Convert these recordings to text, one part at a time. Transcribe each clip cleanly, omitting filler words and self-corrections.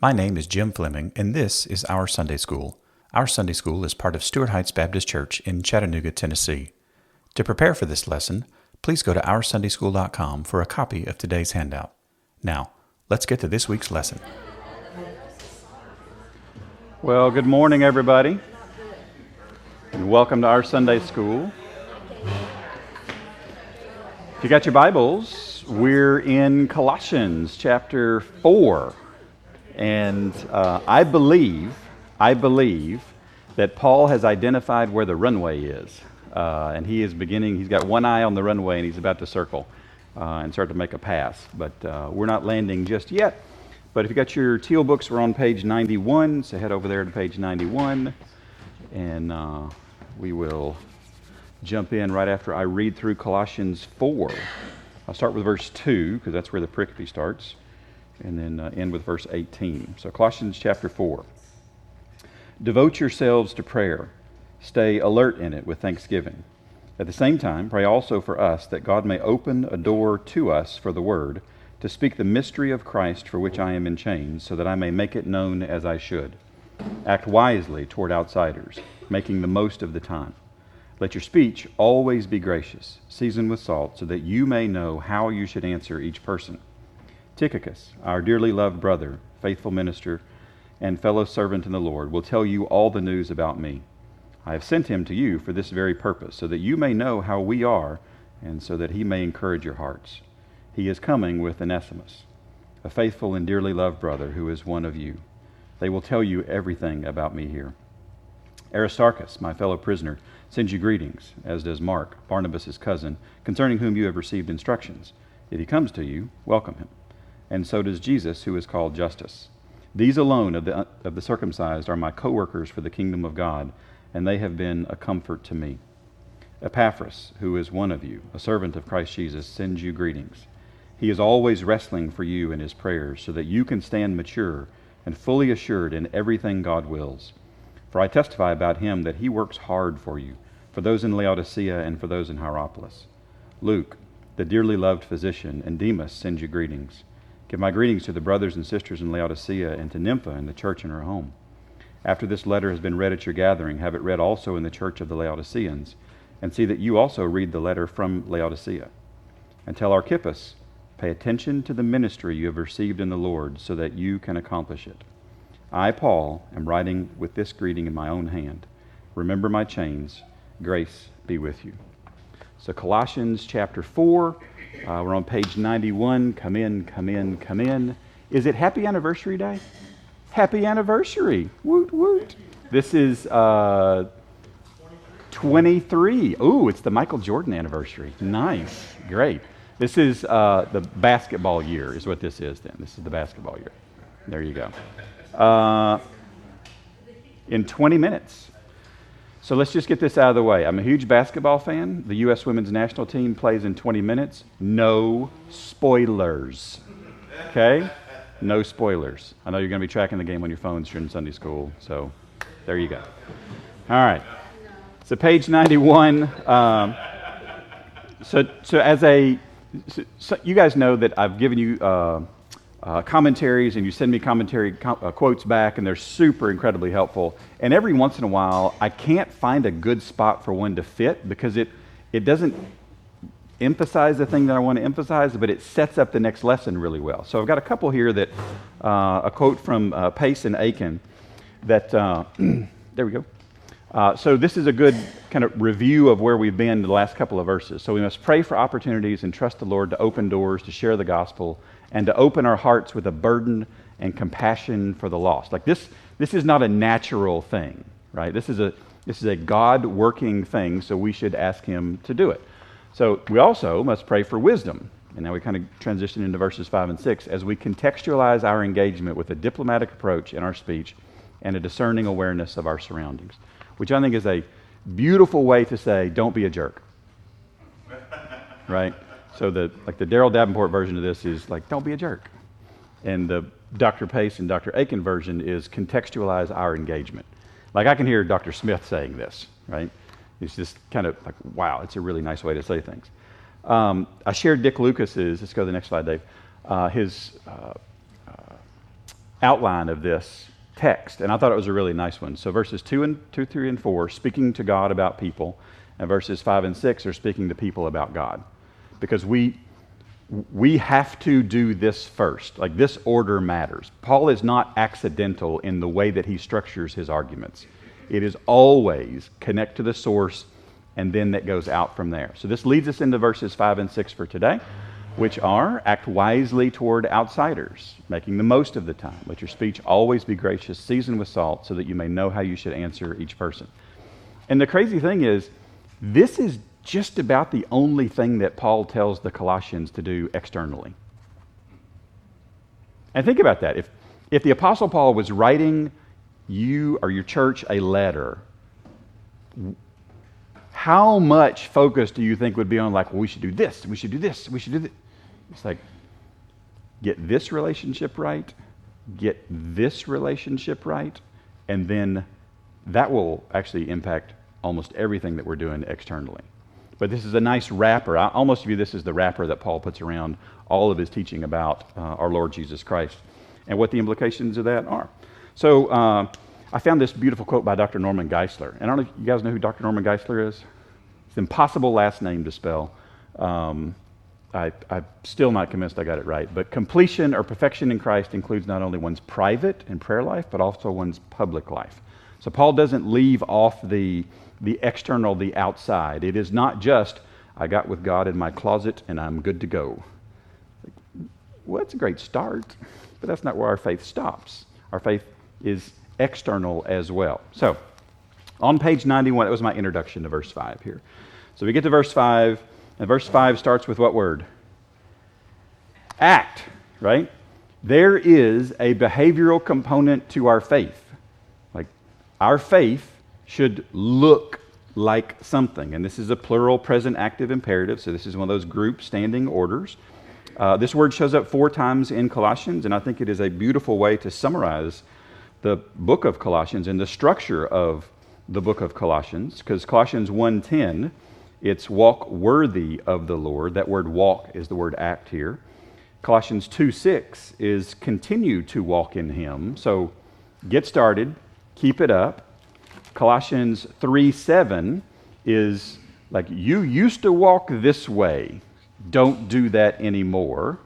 My name is Jim Fleming, and this is Our Sunday School. Our Sunday School is part of Stuart Heights Baptist Church in Chattanooga, Tennessee. To prepare for this lesson, please go to OurSundaySchool.com for a copy of today's handout. Now, let's get to this week's lesson. Well, good morning, everybody, and welcome to Our Sunday School. If you got your Bibles, we're in Colossians chapter 4. And I believe that Paul has identified where the runway is. And he's got one eye on the runway and he's about to circle and start to make a pass. But we're not landing just yet. But if you got your teal books, we're on page 91. So head over there to page 91. And we will jump in right after I read through Colossians 4. I'll start with verse 2 because that's where the pericope starts. And then end with verse 18. So Colossians chapter 4. Devote yourselves to prayer. Stay alert in it with thanksgiving. At the same time, pray also for us that God may open a door to us for the word, to speak the mystery of Christ for which I am in chains, so that I may make it known as I should. Act wisely toward outsiders, making the most of the time. Let your speech always be gracious, seasoned with salt, so that you may know how you should answer each person. Tychicus, our dearly loved brother, faithful minister, and fellow servant in the Lord, will tell you all the news about me. I have sent him to you for this very purpose, so that you may know how we are, and so that he may encourage your hearts. He is coming with Onesimus, a faithful and dearly loved brother who is one of you. They will tell you everything about me here. Aristarchus, my fellow prisoner, sends you greetings, as does Mark, Barnabas' cousin, concerning whom you have received instructions. If he comes to you, welcome him. And so does Jesus, who is called Justus. These alone of the circumcised are my co-workers for the kingdom of God, and they have been a comfort to me. Epaphras, who is one of you, a servant of Christ Jesus, sends you greetings. He is always wrestling for you in his prayers, so that you can stand mature and fully assured in everything God wills. For I testify about him that he works hard for you, for those in Laodicea and for those in Hierapolis. Luke, the dearly loved physician, and Demas send you greetings. Give my greetings to the brothers and sisters in Laodicea and to Nympha and the church in her home. After this letter has been read at your gathering, have it read also in the church of the Laodiceans, and see that you also read the letter from Laodicea. And tell Archippus, pay attention to the ministry you have received in the Lord, so that you can accomplish it. I, Paul, am writing with this greeting in my own hand. Remember my chains. Grace be with you. So Colossians chapter 4. We're on page 91. Come in, come in, come in. Is it Happy Anniversary Day? Happy Anniversary. Woot, woot. This is 23. Ooh, it's the Michael Jordan anniversary. Nice. Great. This is the basketball year is what this is then. This is the basketball year. There you go. In 20 minutes. So let's just get this out of the way. I'm a huge basketball fan. The U.S. women's national team plays in 20 minutes. No spoilers. Okay? No spoilers. I know you're going to be tracking the game on your phones during Sunday school, so there you go. All right. So page 91. So you guys know that I've given you commentaries, and you send me commentary quotes back, and they're super incredibly helpful. And every once in a while, I can't find a good spot for one to fit because it doesn't emphasize the thing that I want to emphasize, but it sets up the next lesson really well. So I've got a couple here that a quote from Pace and Aiken that there we go. So this is a good kind of review of where we've been the last couple of verses. So we must pray for opportunities and trust the Lord to open doors to share the gospel and to open our hearts with a burden and compassion for the lost. Like this is not a natural thing, right? This is a God working thing, so we should ask him to do it. So we also must pray for wisdom. And now we kind of transition into verses 5 and 6 as we contextualize our engagement with a diplomatic approach in our speech and a discerning awareness of our surroundings, which I think is a beautiful way to say, don't be a jerk, right? So the Daryl Davenport version of this is like, don't be a jerk. And the Dr. Pace and Dr. Aiken version is contextualize our engagement. Like I can hear Dr. Smith saying this, right? It's just kind of like, wow, it's a really nice way to say things. I shared Dick Lucas's, let's go to the next slide, Dave, his outline of this text, and I thought it was a really nice one. So verses 2, 3, and 4, speaking to God about people, and verses 5 and 6 are speaking to people about God. Because we have to do this first. Like, this order matters. Paul is not accidental in the way that he structures his arguments. It is always connect to the source, and then that goes out from there. So this leads us into verses 5 and 6 for today, which are, act wisely toward outsiders, making the most of the time. Let your speech always be gracious, seasoned with salt, so that you may know how you should answer each person. And the crazy thing is, this is just about the only thing that Paul tells the Colossians to do externally. And think about that. If the Apostle Paul was writing you or your church a letter, how much focus do you think would be on, like, well, we should do this, we should do this, we should do this? It's like, get this relationship right, get this relationship right, and then that will actually impact almost everything that we're doing externally. But this is a nice wrapper. I almost view this as the wrapper that Paul puts around all of his teaching about our Lord Jesus Christ and what the implications of that are. So I found this beautiful quote by Dr. Norman Geisler. And I don't know if you guys know who Dr. Norman Geisler is. It's an impossible last name to spell. I'm still not convinced I got it right. But completion or perfection in Christ includes not only one's private and prayer life, but also one's public life. So Paul doesn't leave off the external, the outside. It is not just, I got with God in my closet and I'm good to go. Well, that's a great start, but that's not where our faith stops. Our faith is external as well. So, on page 91, that was my introduction to verse 5 here. So we get to verse 5, and verse 5 starts with what word? Act, right? There is a behavioral component to our faith. Like, our faith should look like something. And this is a plural present active imperative, so this is one of those group standing orders. This word shows up 4 times in Colossians, and I think it is a beautiful way to summarize the book of Colossians and the structure of the book of Colossians, because Colossians 1:10, it's walk worthy of the Lord. That word walk is the word act here. Colossians 2:6 is continue to walk in Him. So get started, keep it up. Colossians 3:7 is like, you used to walk this way, don't do that anymore.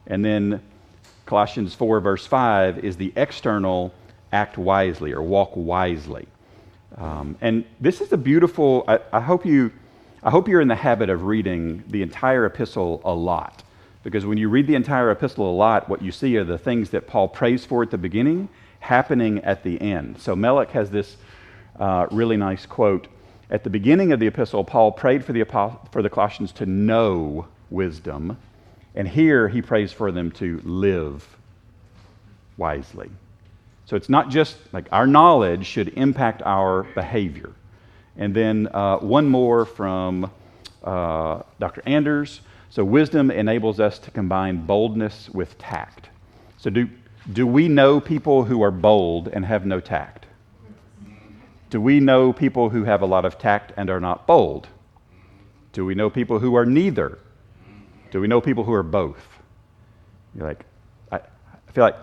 And then Colossians 4 verse 5 is the external act wisely or walk wisely. And this is a beautiful, I hope you're in the habit of reading the entire epistle a lot. Because when you read the entire epistle a lot, what you see are the things that Paul prays for at the beginning happening at the end. So Melech has this really nice quote. At the beginning of the epistle, Paul prayed for the Colossians to know wisdom, and here he prays for them to live wisely. So it's not just like our knowledge should impact our behavior. And then one more from Dr. Anders. So wisdom enables us to combine boldness with tact. So do we know people who are bold and have no tact? Do we know people who have a lot of tact and are not bold? Do we know people who are neither? Do we know people who are both? You're like, I feel like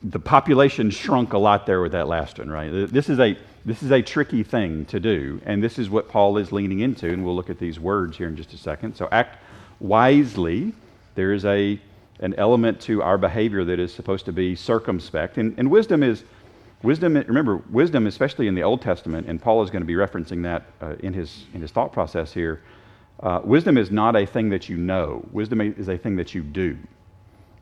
the population shrunk a lot there with that last one, right? This is a tricky thing to do, and this is what Paul is leaning into, and we'll look at these words here in just a second. So act wisely. There is an element to our behavior that is supposed to be circumspect, and wisdom, remember, wisdom, especially in the Old Testament, and Paul is going to be referencing that in his thought process here, wisdom is not a thing that you know. Wisdom is a thing that you do.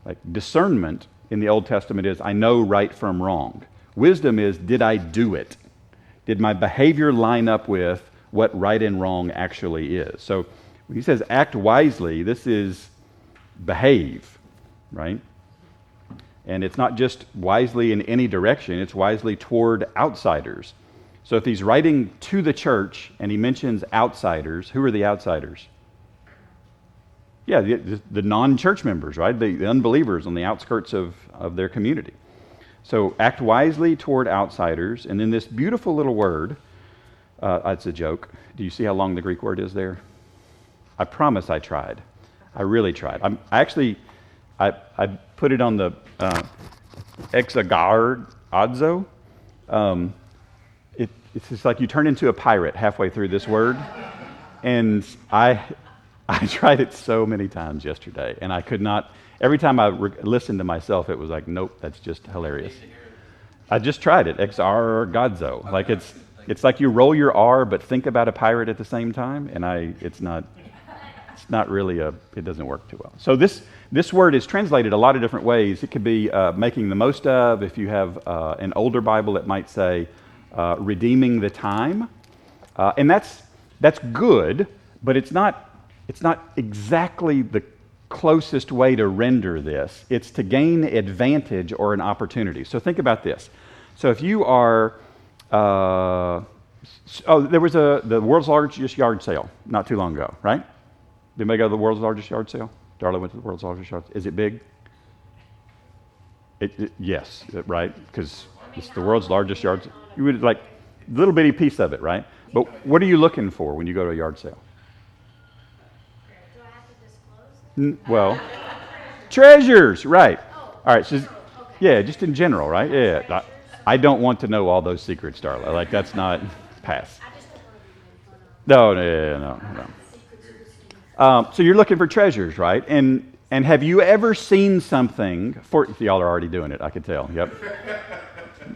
Like discernment in the Old Testament is, I know right from wrong. Wisdom is, did I do it? Did my behavior line up with what right and wrong actually is? So when he says act wisely, this is behave, right? And it's not just wisely in any direction, it's wisely toward outsiders. So if he's writing to the church and he mentions outsiders, who are the outsiders? Yeah, the non-church members, right? The unbelievers on the outskirts of their community. So act wisely toward outsiders. And then this beautiful little word, it's a joke. Do you see how long the Greek word is there? I promise I tried. I really tried. I put it on the exagardazo. It's just like you turn into a pirate halfway through this word. And I tried it so many times yesterday, and I could not. Every time I listened to myself, it was like, nope, that's just hilarious. I just tried it, exargadzo. Like it's like you roll your R, but think about a pirate at the same time, and it's not really it doesn't work too well. So this word is translated a lot of different ways. It could be making the most of. If you have an older Bible, it might say redeeming the time, and that's good, but it's not exactly the closest way to render this. It's to gain advantage or an opportunity. So think about this. So if you are, there was the world's largest yard sale not too long ago, right? Did anybody go to the world's largest yard sale? Darla went to the world's largest yard sale. Is it big? Yes, right? Because it's the world's largest yard sale. You would like a little bitty piece of it, right? But what are you looking for when you go to a yard sale? Do I have to disclose? Well, treasures, right. All right, so yeah, just in general, right? Yeah, I don't want to know all those secrets, Darla. Like, that's not, pass. I just don't want to be made fun of. No. So you're looking for treasures, right? And have you ever seen something, y'all are already doing it, I could tell, yep.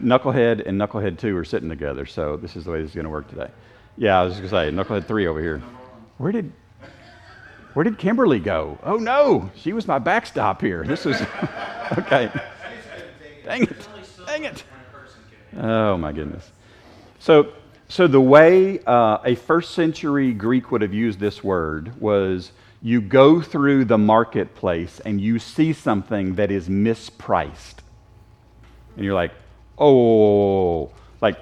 Knucklehead and Knucklehead 2 are sitting together, so this is the way this is going to work today. Yeah, I was just going to say, Knucklehead 3 over here. Where did Kimberly go? Oh no, she was my backstop here. This was, okay. Dang it. Oh my goodness. So the way a first century Greek would have used this word was you go through the marketplace and you see something that is mispriced. And you're like, oh, like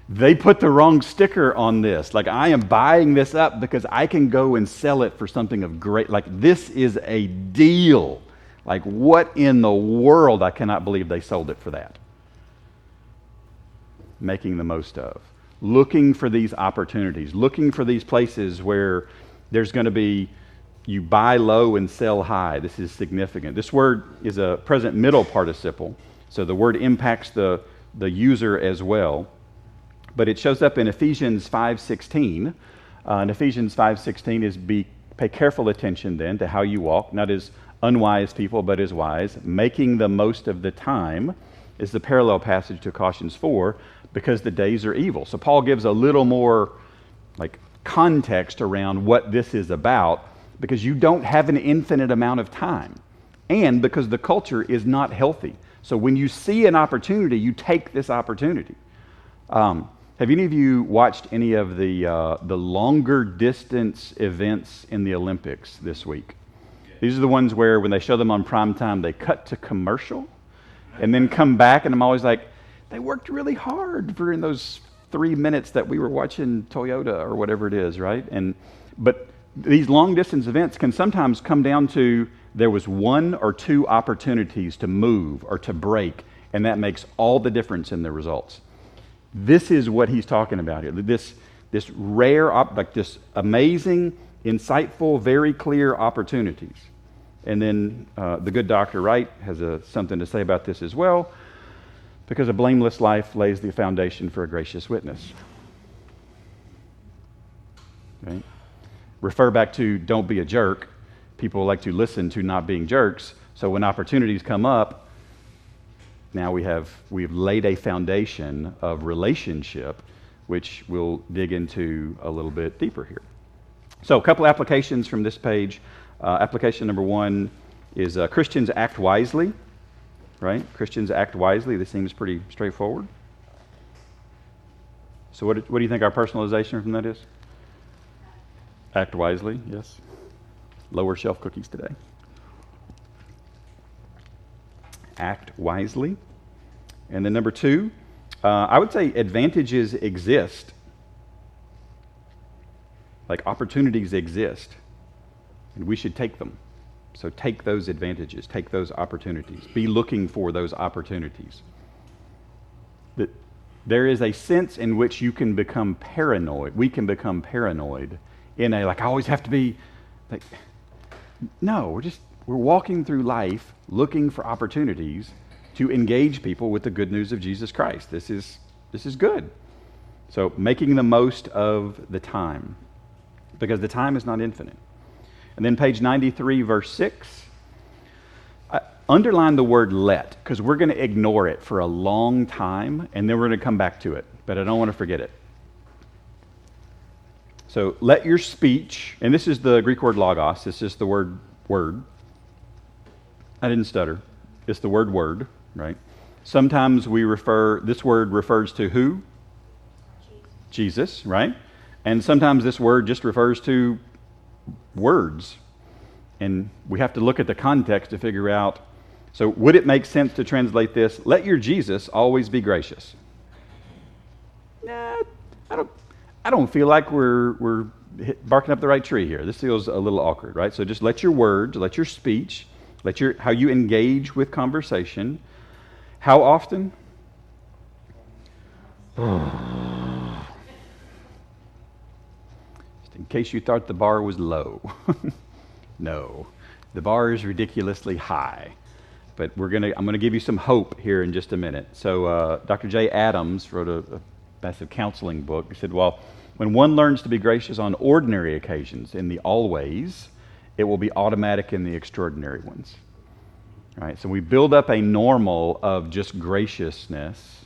they put the wrong sticker on this. Like, I am buying this up because I can go and sell it for something of great. Like, this is a deal. Like, what in the world? I cannot believe they sold it for that. Making the most of. Looking for these opportunities. Looking for these places where there's going to be, you buy low and sell high. This is significant. This word is a present middle participle. So the word impacts the user as well. But it shows up in Ephesians 5:16. And Ephesians 5:16 is pay careful attention then to how you walk, not as unwise people, but as wise. Making the most of the time is the parallel passage to Colossians 4, because the days are evil. So Paul gives a little more like context around what this is about, because you don't have an infinite amount of time, and because the culture is not healthy. So when you see an opportunity, you take this opportunity. Have any of you watched any of the longer distance events in the Olympics this week? These are the ones where when they show them on prime time, they cut to commercial and then come back, and I'm always like, they worked really hard during those 3 minutes that we were watching Toyota or whatever it is, right? But these long distance events can sometimes come down to there was 1 or 2 opportunities to move or to break, and that makes all the difference in the results. This is what he's talking about here. This rare, like this amazing, insightful, very clear opportunities. And then the good Dr. Wright has something to say about this as well, because a blameless life lays the foundation for a gracious witness. Okay? Refer back to don't be a jerk. People like to listen to not being jerks. So when opportunities come up, now we've laid a foundation of relationship, which we'll dig into a little bit deeper here. So a couple applications from this page. Application number 1 is Christians act wisely, right? Christians act wisely. This seems pretty straightforward. So what do you think our personalization from that is? Act wisely, yes. Lower shelf cookies today. Act wisely. And then number 2, I would say advantages exist. Like opportunities exist, and we should take them. So take those advantages, take those opportunities. Be looking for those opportunities. That there is a sense in which you can become paranoid. We can become paranoid in a, like, I always have to be, like, no, we're walking through life looking for opportunities, to engage people with the good news of Jesus Christ. This is good. So making the most of the time, because the time is not infinite. And then page 93, verse 6, underline the word let, because we're going to ignore it for a long time, and then we're going to come back to it, but I don't want to forget it. So let your speech, and this is the Greek word logos, this is the word. I didn't stutter. It's the word, right? Sometimes this word refers to who? Jesus, right? And sometimes this word just refers to words. And we have to look at the context to figure out, so would it make sense to translate this, let your Jesus always be gracious? Nah, I don't feel like we're barking up the right tree here. This feels a little awkward, right? So just let your words, let your speech, how you engage with conversation. How often? Just in case you thought the bar was low. No, the bar is ridiculously high. But I'm going to give you some hope here in just a minute. So Dr. J. Adams wrote a massive counseling book. He said, well, when one learns to be gracious on ordinary occasions, in the always, it will be automatic in the extraordinary ones. All right, so we build up a normal of just graciousness.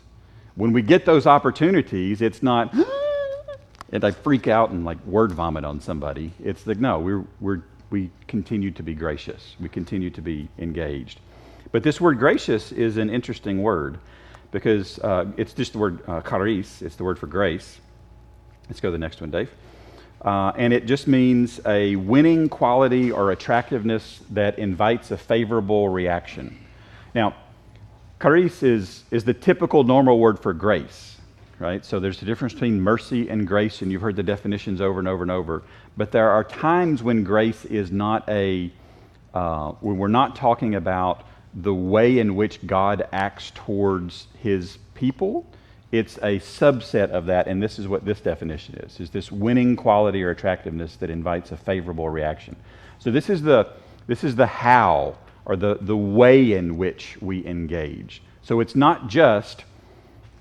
When we get those opportunities, it's not, and I freak out and like word vomit on somebody. It's like, no, we continue to be gracious. We continue to be engaged. But this word gracious is an interesting word because it's just the word charis. It's the word for grace. Let's go to the next one, Dave. And it just means a winning quality or attractiveness that invites a favorable reaction. Now, charis is the typical normal word for grace, right? So there's a difference between mercy and grace, and you've heard the definitions over and over and over. But there are times when grace is not when we're not talking about the way in which God acts towards his people. It's a subset of that, and this is what this definition is this winning quality or attractiveness that invites a favorable reaction. So this is the how, or the way in which we engage. So it's not just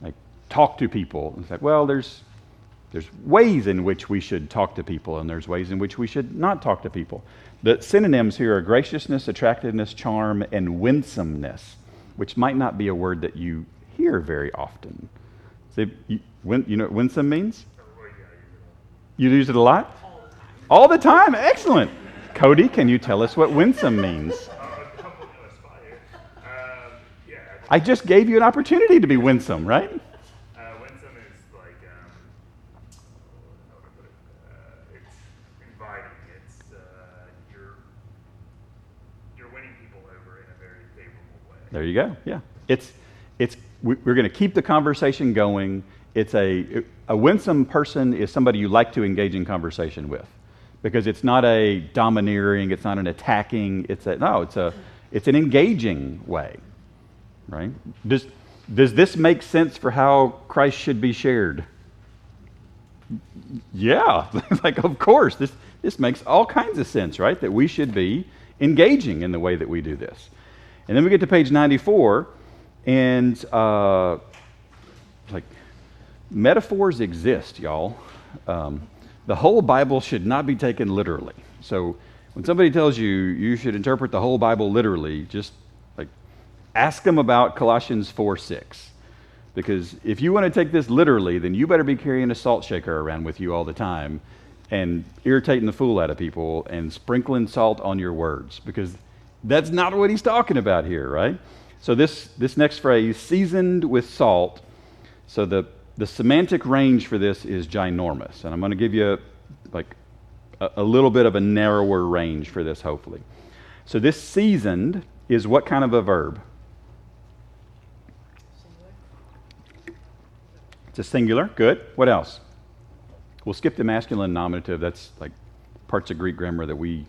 like talk to people. It's like, well, there's ways in which we should talk to people, and there's ways in which we should not talk to people. The synonyms here are graciousness, attractiveness, charm, and winsomeness, which might not be a word that you hear very often. So you know what winsome means? You use it a lot? All the time. Excellent. Cody, can you tell us what winsome means? I just gave you an opportunity to be winsome, right? Winsome is like, how would I put it? It's inviting. It's you're winning people over in a very favorable way. There you go. Yeah, we're going to keep the conversation going. It's a winsome person is somebody you like to engage in conversation with, because it's not a domineering, it's not an attacking. It's an engaging way, right? Does this make sense for how Christ should be shared? Yeah, like of course this makes all kinds of sense, right? That we should be engaging in the way that we do this. And then we get to page 94. And metaphors exist, y'all. The whole Bible should not be taken literally. So when somebody tells you you should interpret the whole Bible literally, just like ask them about Colossians 4:6. Because if you want to take this literally, then you better be carrying a salt shaker around with you all the time and irritating the fool out of people and sprinkling salt on your words, because that's not what he's talking about here, right? So this next phrase, seasoned with salt, so the semantic range for this is ginormous. And I'm going to give you a little bit of a narrower range for this, hopefully. So this seasoned is what kind of a verb? It's a singular. Good. What else? We'll skip the masculine nominative. That's like parts of Greek grammar that ain't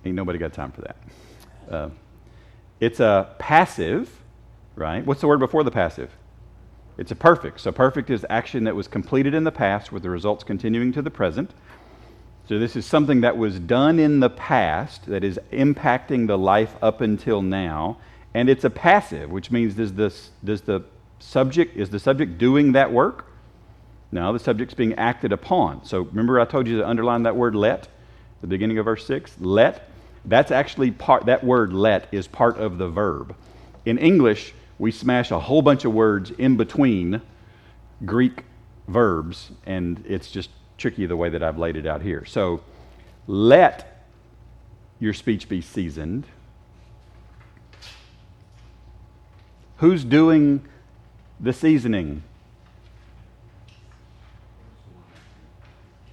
nobody got time for that. It's a passive, right? What's the word before the passive? It's a perfect. So perfect is action that was completed in the past with the results continuing to the present. So this is something that was done in the past that is impacting the life up until now, And it's a passive, which means is the subject doing that work? No, the subject's being acted upon. So remember I told you to underline that word let, at the beginning of verse 6? Let. That's actually that word let is part of the verb. In English, we smash a whole bunch of words in between Greek verbs, and it's just tricky the way that I've laid it out here. So let your speech be seasoned. Who's doing the seasoning?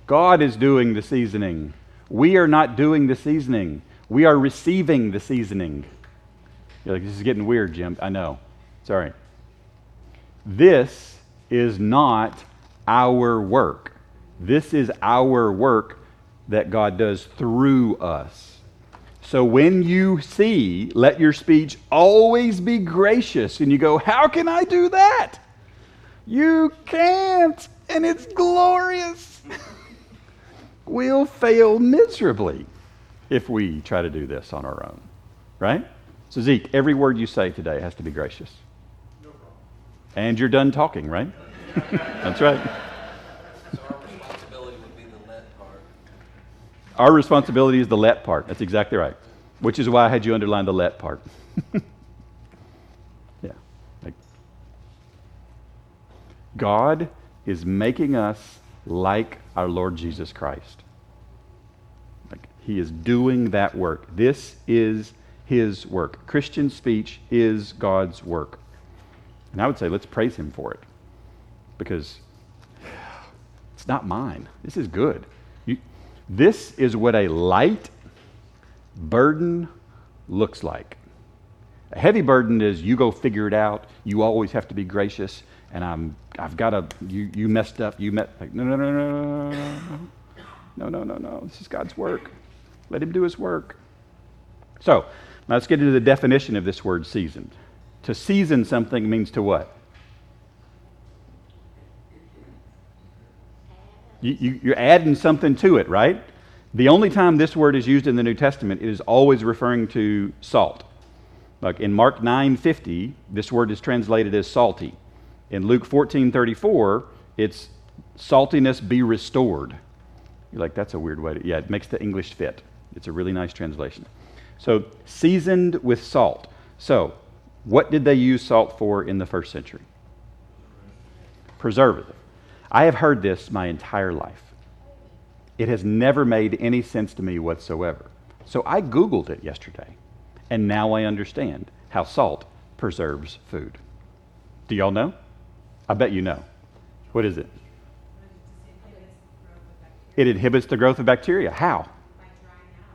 God is doing the seasoning. We are not doing the seasoning. We are receiving the seasoning. You're like, this is getting weird, Jim. I know. Sorry. This is not our work. This is our work that God does through us. So when you see, let your speech always be gracious, and you go, how can I do that? You can't, and it's glorious. We'll fail miserably if we try to do this on our own, right? So Zeke, every word you say today has to be gracious. No problem. And you're done talking, right? That's right. So our responsibility would be the let part. Our responsibility is the let part. That's exactly right. Which is why I had you underline the let part. Yeah. God is making us like our Lord Jesus Christ. He is doing that work. This is his work. Christian speech is God's work. And I would say let's praise him for it. Because it's not mine. This is good. This is what a light burden looks like. A heavy burden is you go figure it out. You always have to be gracious. And I've got to, you messed up. Like, no. This is God's work. Let him do his work. So, now let's get into the definition of this word seasoned. To season something means to what? You're adding something to it, right? The only time this word is used in the New Testament, it is always referring to salt. Like in Mark 9:50, this word is translated as salty. In Luke 14:34, it's saltiness be restored. You're like, that's a weird way to, yeah, it makes the English fit. It's a really nice translation. So, seasoned with salt. So, what did they use salt for in the first century? Preservative. I have heard this my entire life. It has never made any sense to me whatsoever. So I Googled it yesterday, and now I understand how salt preserves food. Do y'all know? I bet you know. What is it? It inhibits the growth of bacteria. How?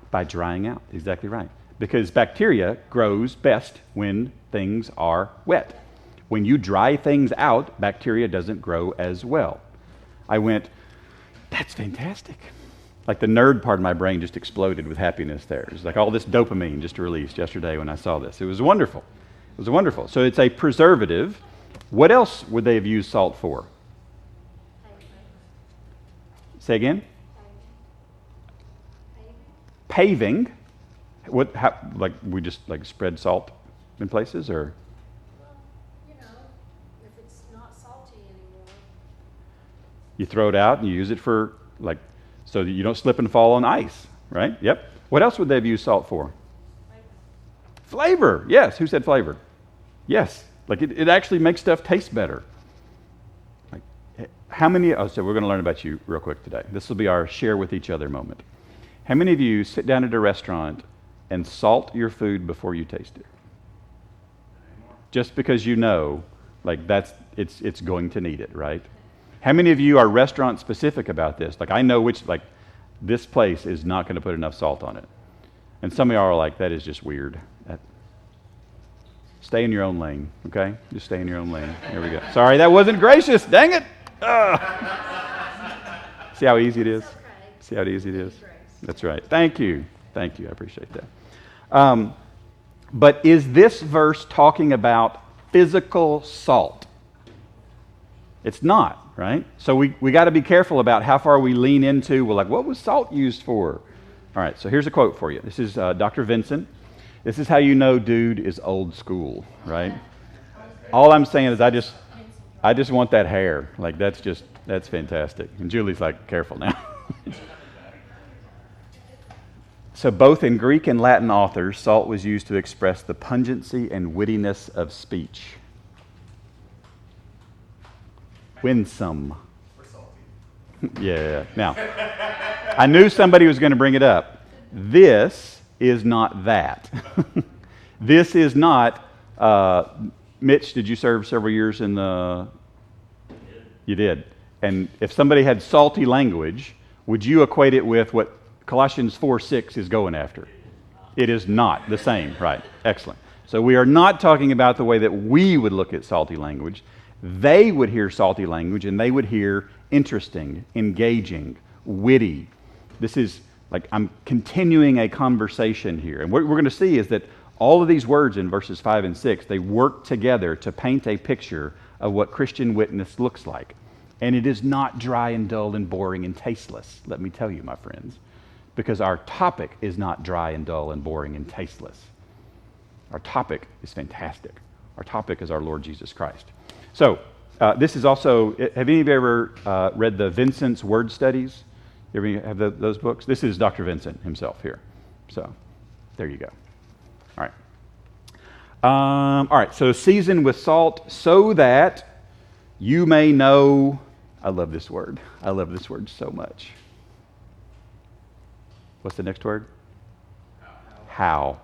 By drying out. Exactly right. Because bacteria grows best when things are wet. When you dry things out, bacteria doesn't grow as well. I went, that's fantastic. Like the nerd part of my brain just exploded with happiness there. It was like all this dopamine just released yesterday when I saw this. It was wonderful. It was wonderful. So it's a preservative. What else would they have used salt for? Say again? Paving. What? How, like we just like spread salt in places, or? Well, if it's not salty anymore. You throw it out and you use it for like so that you don't slip and fall on ice, right? Yep. What else would they have used salt for? Flavor. Yes. Who said flavor? Yes. Like it actually makes stuff taste better. Like how many? Oh, so we're going to learn about you real quick today. This will be our share with each other moment. How many of you sit down at a restaurant and salt your food before you taste it? Just because you know, like it's going to need it, right? How many of you are restaurant specific about this? Like I know which, like this place is not going to put enough salt on it. And some of y'all are like, that is just weird. Stay in your own lane, okay? Just stay in your own lane. Here we go. Sorry, that wasn't gracious. Dang it. See how easy it is? See how easy it is? That's right. Thank you. I appreciate that. But is this verse talking about physical salt? It's not, right? So we got to be careful about how far we lean into, well, like, what was salt used for? All right, so here's a quote for you. This is Dr. Vincent. This is how you know dude is old school, right? All I'm saying is I just want that hair. Like that's fantastic. And Julie's like, careful now. So both in Greek and Latin authors, salt was used to express the pungency and wittiness of speech. Winsome. Yeah. Now, I knew somebody was going to bring it up. This is not that. This is not, Mitch, did you serve several years in the... You did. And if somebody had salty language, would you equate it with what Colossians 4:6 is going after? It is not the same, right? Excellent. So we are not talking about the way that we would look at salty language. They would hear salty language and they would hear interesting, engaging, witty. This is like I'm continuing a conversation here. And what we're going to see is that all of these words in verses 5 and 6, they work together to paint a picture of what Christian witness looks like. And it is not dry and dull and boring and tasteless, let me tell you, my friends, because our topic is not dry and dull and boring and tasteless. Our topic is fantastic. Our topic is our Lord Jesus Christ. So, this is also, have any of you ever read the Vincent's Word Studies? You ever have those books? This is Dr. Vincent himself here. So, there you go. All right, so season with salt so that you may know, I love this word. I love this word so much. What's the next word? How.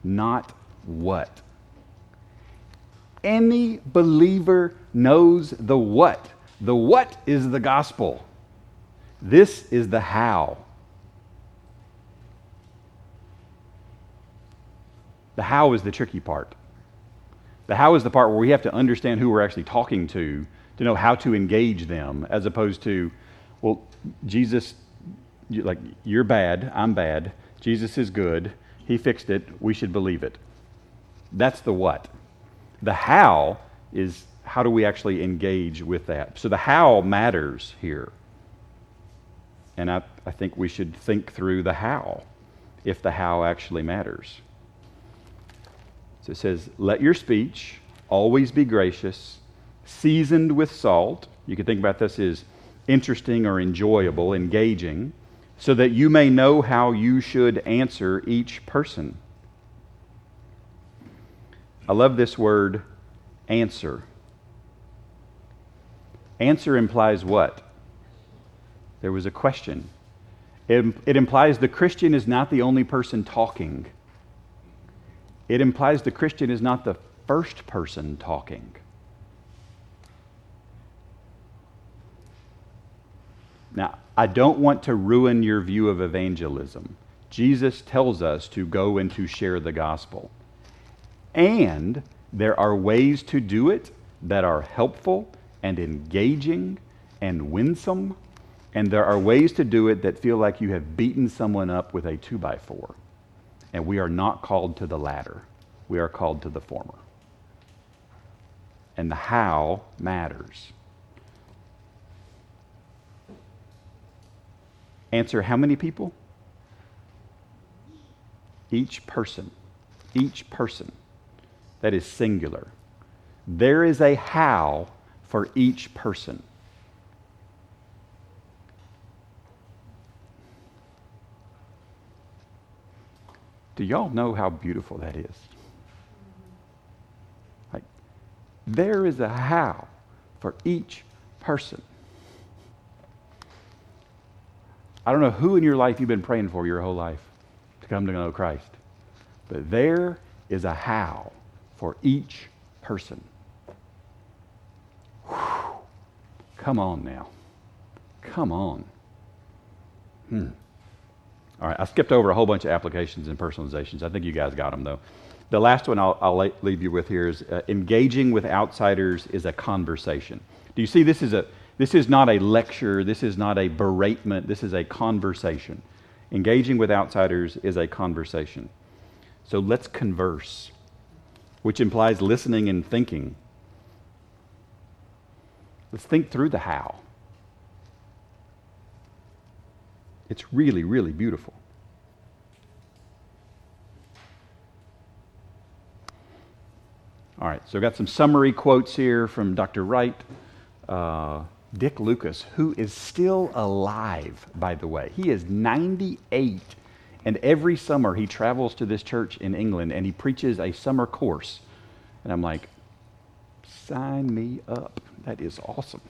Not what. Any believer knows the what. The what is the gospel. This is the how. The how is the tricky part. The how is the part where we have to understand who we're actually talking to know how to engage them, as opposed to, well, Jesus, like, you're bad, I'm bad, Jesus is good, he fixed it, we should believe it. That's the what. The how is how do we actually engage with that. So the how matters here. And I think we should think through the how, if the how actually matters. So it says, let your speech always be gracious, seasoned with salt. You can think about this as interesting or enjoyable, engaging, so that you may know how you should answer each person. I love this word, answer. Answer implies what? There was a question. It implies the Christian is not the only person talking. It implies the Christian is not the first person talking. Now, I don't want to ruin your view of evangelism. Jesus tells us to go and to share the gospel. And there are ways to do it that are helpful and engaging and winsome. And there are ways to do it that feel like you have beaten someone up with a 2x4. And we are not called to the latter. We are called to the former. And the how matters. Answer how many people? Each person. Each person. That is singular. There is a how for each person. Do y'all know how beautiful that is? Like, there is a how for each person. I don't know who in your life you've been praying for your whole life to come to know Christ, but there is a how for each person. Whew. Come on now. Come on. All right, I skipped over a whole bunch of applications and personalizations. I think you guys got them, though. The last one I'll leave you with here is engaging with outsiders is a conversation. Do you see this is not a lecture, this is not a beratement, this is a conversation. Engaging with outsiders is a conversation. So let's converse, which implies listening and thinking. Let's think through the how. It's really, really beautiful. All right, so I've got some summary quotes here from Dr. Wright. Dick Lucas, who is still alive, by the way. He is 98, and every summer he travels to this church in England, and he preaches a summer course. And I'm like, sign me up. That is awesome.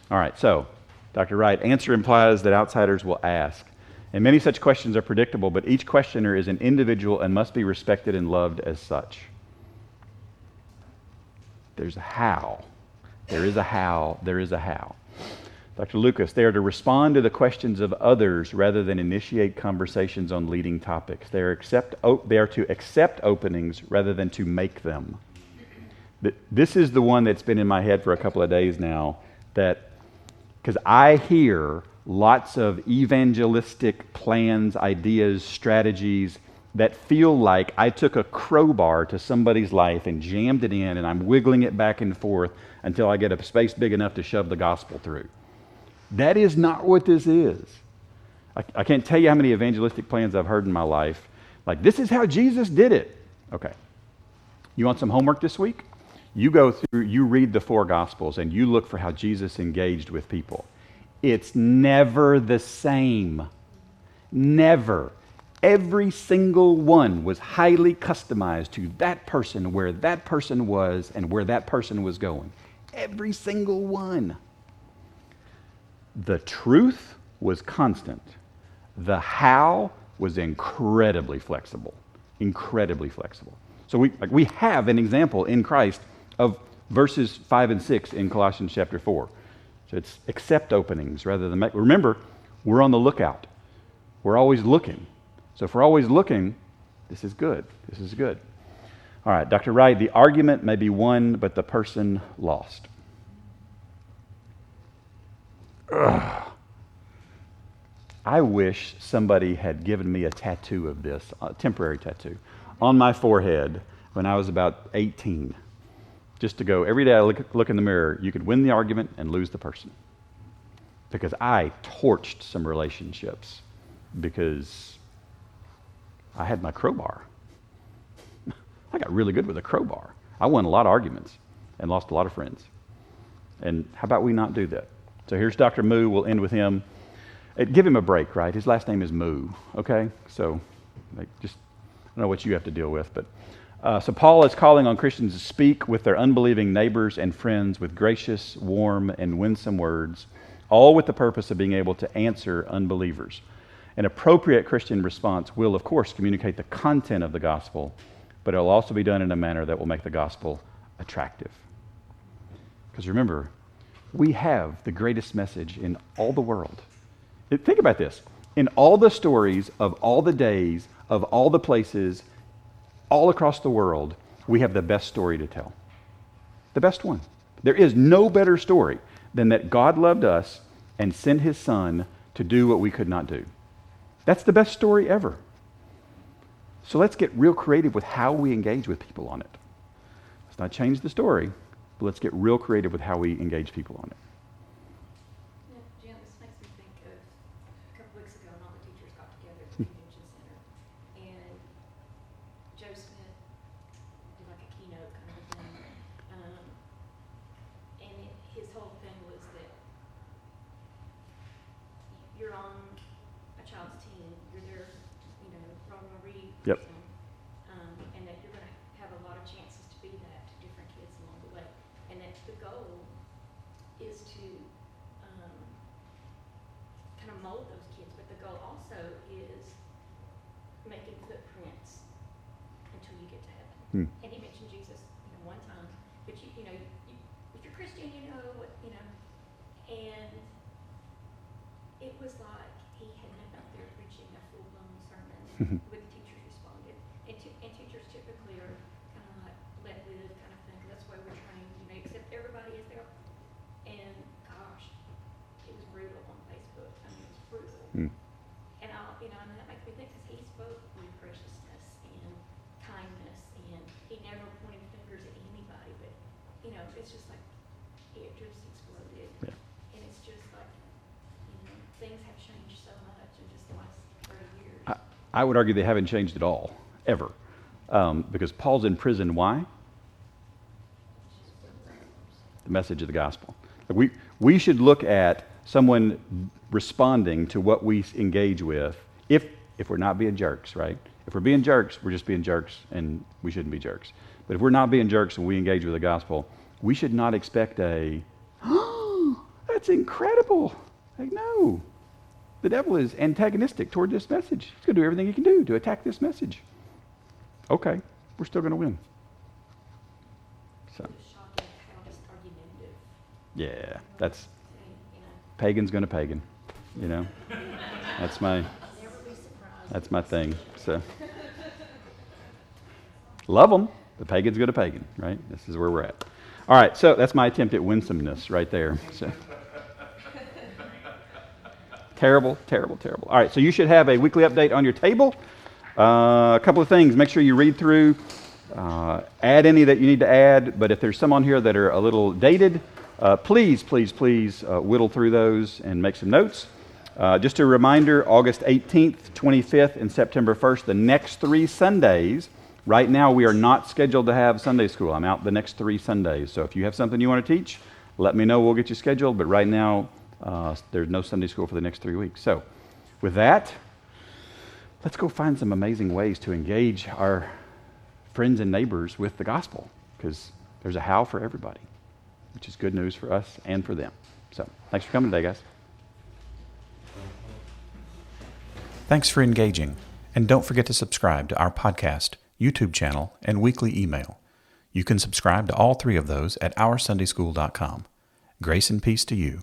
All right, so Dr. Wright, answer implies that outsiders will ask. And many such questions are predictable, but each questioner is an individual and must be respected and loved as such. There's a how. There is a how. There is a how. Dr. Lucas, they are to respond to the questions of others rather than initiate conversations on leading topics. They are to accept openings rather than to make them. This is the one that's been in my head for a couple of days now, that because I hear lots of evangelistic plans, ideas, strategies that feel like I took a crowbar to somebody's life and jammed it in, and I'm wiggling it back and forth until I get a space big enough to shove the gospel through. That is not what this is. I can't tell you how many evangelistic plans I've heard in my life. Like, this is how Jesus did it. Okay. You want some homework this week? You go through, you read the 4 Gospels, and you look for how Jesus engaged with people. It's never the same. Never. Every single one was highly customized to that person, where that person was and where that person was going. Every single one. The truth was constant. The how was incredibly flexible. Incredibly flexible. So we have an example in Christ of verses 5 and 6 in Colossians chapter 4. So it's accept openings rather than make. Remember, we're on the lookout. We're always looking. So if we're always looking, this is good. This is good. All right, Dr. Wright, the argument may be won, but the person lost. Ugh. I wish somebody had given me a tattoo of this, a temporary tattoo, on my forehead when I was about 18. Just to go, every day I look in the mirror, you could win the argument and lose the person. Because I torched some relationships because I had my crowbar. I got really good with a crowbar. I won a lot of arguments and lost a lot of friends. And how about we not do that? So here's Dr. Moo. We'll end with him. Give him a break, right? His last name is Moo, okay? So I don't know what you have to deal with. But so Paul is calling on Christians to speak with their unbelieving neighbors and friends with gracious, warm, and winsome words, all with the purpose of being able to answer unbelievers. An appropriate Christian response will, of course, communicate the content of the gospel, but it will also be done in a manner that will make the gospel attractive. Because remember, we have the greatest message in all the world. Think about this. In all the stories of all the days, of all the places, all across the world, we have the best story to tell. The best one. There is no better story than that God loved us and sent his son to do what we could not do. That's the best story ever. So let's get real creative with how we engage with people on it. Let's not change the story, but let's get real creative with how we engage people on it. Yeah, Jim, this makes me think of a couple weeks ago when all the teachers got together at the convention center, and Joe Smith did like a keynote kind of a thing, and his whole thing was that you're on a child's team, you're their, Ron Marie Yep. person, and that you're going to have a lot of chances to be that to different kids along the way, and that the goal is to kind of mold those kids, but the goal also is making footprints until you get to heaven. And he mentioned Jesus, one time, but you if you're Christian, and it was like he had been up there preaching a full-blown sermon with the teachers responded, and teachers typically are kind of like let live kind of thing. That's why we're trained, accept everybody is there. And gosh, it was brutal on Facebook. I mean, it was brutal. And and that makes me think, because he spoke with graciousness and kindness, and he never pointed fingers at anybody. But it's just like it just exploded. Yeah. And it's just like things have changed so much in just the last 30 years. I would argue they haven't changed at all, ever. Because Paul's in prison. Why? the message of the gospel. We should look at someone responding to what we engage with if we're not being jerks, right? If we're being jerks, we're just being jerks, and we shouldn't be jerks. But if we're not being jerks and we engage with the gospel, we should not expect oh, that's incredible. Like, no. The devil is antagonistic toward this message. He's going to do everything he can do to attack this message. Okay, we're still going to win. So, Shocking how just argumentative. yeah, that's You know, pagan's going to pagan. You know, that's my never be surprised. that's my thing. So, love them, but pagan's going to pagan, right? This is where we're at. All right, so that's my attempt at winsomeness right there. So. Terrible, terrible, terrible. All right, so you should have a weekly update on your table. A couple of things. Make sure you read through, add any that you need to add, but if there's some on here that are a little dated, please whittle through those and make some notes. Just a reminder, August 18th, 25th, and September 1st, the next 3 Sundays. Right now, we are not scheduled to have Sunday school. I'm out the next 3 Sundays. So if you have something you want to teach, let me know. We'll get you scheduled. But right now, there's no Sunday school for the next 3 weeks. So with that, let's go find some amazing ways to engage our friends and neighbors with the gospel, because there's a how for everybody, which is good news for us and for them. So thanks for coming today, guys. Thanks for engaging, and don't forget to subscribe to our podcast, YouTube channel, and weekly email. You can subscribe to all 3 of those at OurSundaySchool.com. Grace and peace to you.